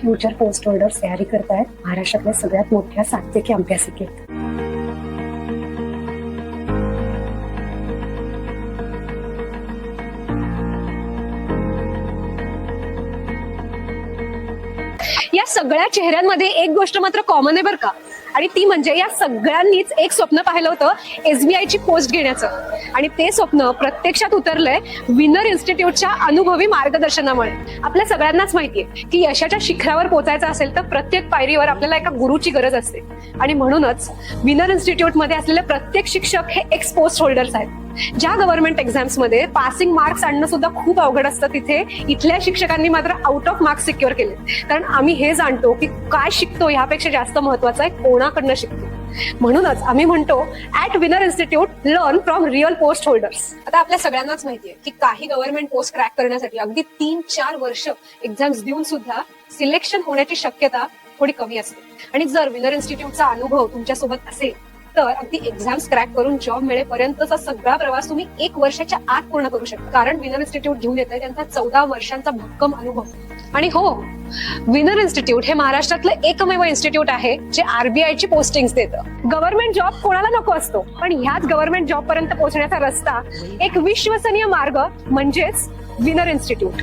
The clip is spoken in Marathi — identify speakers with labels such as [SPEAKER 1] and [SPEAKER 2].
[SPEAKER 1] फ्युचर पोस्ट होल्डर्स तयारी करतायत महाराष्ट्रातल्या सगळ्यात मोठ्या सातत्विक अभ्यासिकेत.
[SPEAKER 2] या सगळ्या चेहऱ्यांमध्ये एक गोष्ट मात्र कॉमन आहे बरं का, आणि ती म्हणजे या सगळ्यांनीच एक स्वप्न पाहिलं होतं SBI ची पोस्ट घेण्याचं, आणि ते स्वप्न प्रत्यक्षात उतरलंय विनर इन्स्टिट्यूटच्या अनुभवी मार्गदर्शनामुळे. आपल्या सगळ्यांनाच माहितीये की यशाच्या शिखरावर पोहोचायचं असेल तर प्रत्येक पायरीवर आपल्याला एका गुरुची गरज असते, आणि म्हणूनच विनर इन्स्टिट्यूटमध्ये असलेले प्रत्येक शिक्षक हे एक्स पोस्ट होल्डर्स आहेत. ज्या गव्हर्नमेंट एक्झाम्स मध्ये पासिंग मार्क्स आणणं सुद्धा खूप अवघड असतं, तिथे इथल्या शिक्षकांनी मात्र आउट ऑफ मार्क्स सिक्युअर केले. कारण आम्ही हे जाणतो की काय शिकतो ह्यापेक्षा जास्त महत्वाचं आहे कोणाकडनं शिकतो. म्हणूनच आम्ही म्हणतो at winner institute learn from real post holders. आता आपल्या सगळ्यांनाच माहितीये की काही गव्हर्नमेंट पोस्ट क्रॅक करण्यासाठी अगदी 3-4 वर्ष एक्झाम्स देऊन सुद्धा सिलेक्शन होण्याची शक्यता थोडी कमी असते. आणि जर विनर इन्स्टिट्यूटचा अनुभव तुमच्यासोबत असेल तर अगदी एक्झाम्स क्रॅक करून जॉब मिळेपर्यंतचा सगळा प्रवास तुम्ही 1 वर्षाच्या आत पूर्ण करू शकता. कारण विनर इन्स्टिट्यूट घेऊन येत आहे त्यांचा 14 वर्षांचा भक्कम अनुभव. आणि हो, विनर इन्स्टिट्यूट हे महाराष्ट्रातलं एकमेव इन्स्टिट्यूट आहे जे RBI ची पोस्टिंग्स देतं. गव्हर्नमेंट जॉब कोणाला नको असतो, पण ह्याच गव्हर्नमेंट जॉब पर्यंत पोहोचण्याचा रस्ता एक विश्वसनीय मार्ग म्हणजेच विनर इन्स्टिट्यूट.